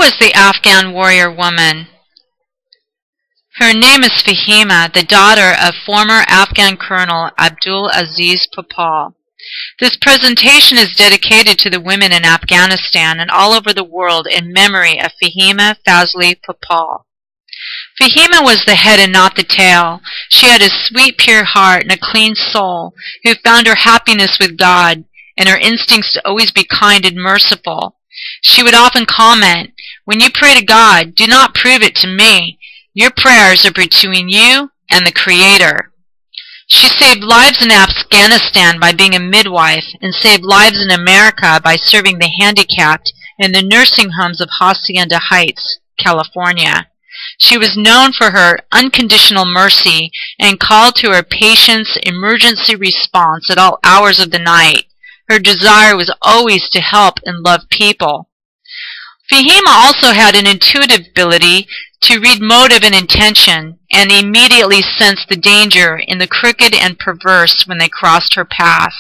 was the Afghan warrior woman? Her name is Fahima, the daughter of former Afghan Colonel Abdul Aziz Popal. This presentation is dedicated to the women in Afghanistan and all over the world in memory of Fahima Fazli Popal. Fahima was the head and not the tail. She had a sweet, pure heart and a clean soul who found her happiness with God and her instincts to always be kind and merciful. She would often comment, "When you pray to God, do not prove it to me. Your prayers are between you and the Creator." She saved lives in Afghanistan by being a midwife and saved lives in America by serving the handicapped in the nursing homes of Hacienda Heights, California. She was known for her unconditional mercy and called to her patients' emergency response at all hours of the night. Her desire was always to help and love people. Fahima also had an intuitive ability to read motive and intention and immediately sensed the danger in the crooked and perverse when they crossed her path.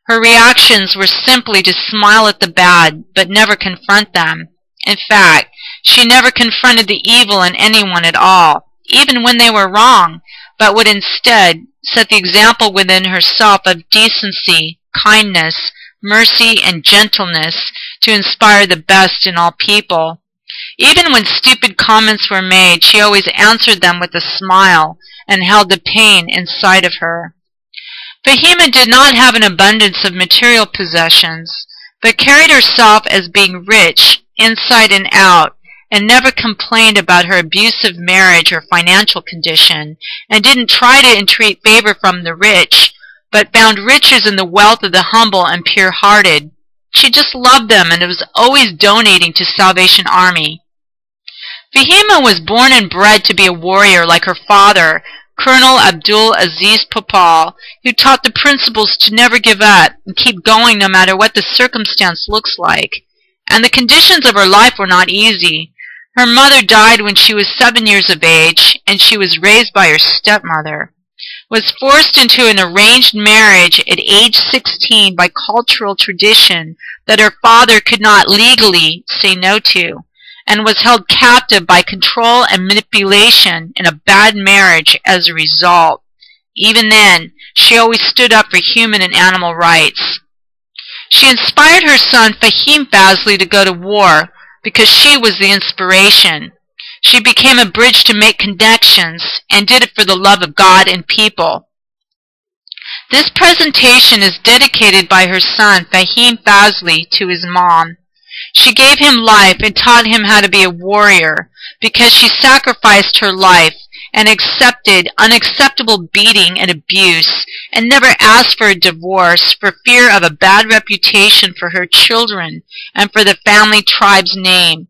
Her reactions were simply to smile at the bad but never confront them. In fact, she never confronted the evil in anyone at all, even when they were wrong, but would instead set the example within herself of decency, kindness, mercy, and gentleness to inspire the best in all people. Even when stupid comments were made, she always answered them with a smile and held the pain inside of her. Fahima did not have an abundance of material possessions, but carried herself as being rich inside and out, and never complained about her abusive marriage or financial condition, and didn't try to entreat favor from the rich, but found riches in the wealth of the humble and pure-hearted. She just loved them and was always donating to Salvation Army. Fahima was born and bred to be a warrior like her father, Colonel Abdul Aziz Popal, who taught the principles to never give up and keep going no matter what the circumstance looks like. And the conditions of her life were not easy. Her mother died when she was 7 years of age, and she was raised by her stepmother. Was forced into an arranged marriage at age 16 by cultural tradition that her father could not legally say no to, and was held captive by control and manipulation in a bad marriage as a result. Even then, she always stood up for human and animal rights. She inspired her son Fahim Fazli to go to war because she was the inspiration. She became a bridge to make connections and did it for the love of God and people. This presentation is dedicated by her son Fahim Fazli to his mom. She gave him life and taught him how to be a warrior because she sacrificed her life and accepted unacceptable beating and abuse and never asked for a divorce for fear of a bad reputation for her children and for the family tribe's name.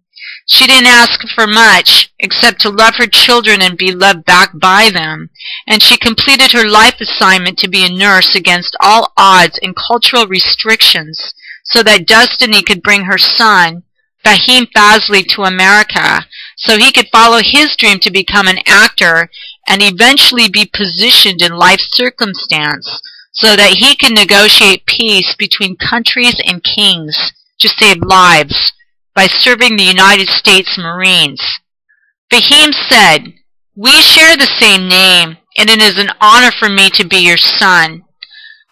She didn't ask for much except to love her children and be loved back by them, and she completed her life assignment to be a nurse against all odds and cultural restrictions so that destiny could bring her son, Fahim Fazli, to America so he could follow his dream to become an actor and eventually be positioned in life circumstance so that he can negotiate peace between countries and kings to save lives by serving the United States Marines. Fahim said, "We share the same name, and it is an honor for me to be your son.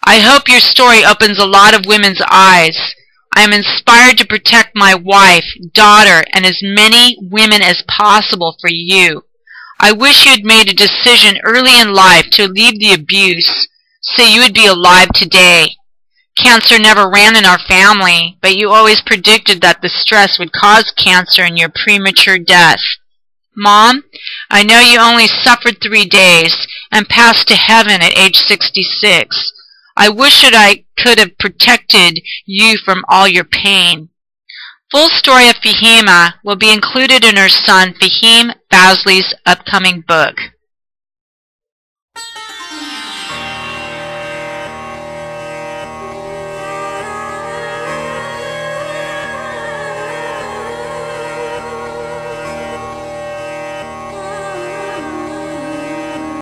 I hope your story opens a lot of women's eyes. I am inspired to protect my wife, daughter, and as many women as possible for you. I wish you had made a decision early in life to leave the abuse so you would be alive today. Cancer never ran in our family, but you always predicted that the stress would cause cancer and your premature death. Mom, I know you only suffered 3 days and passed to heaven at age 66. I wish that I could have protected you from all your pain." Full story of Fahima will be included in her son Fahim Fazli's upcoming book.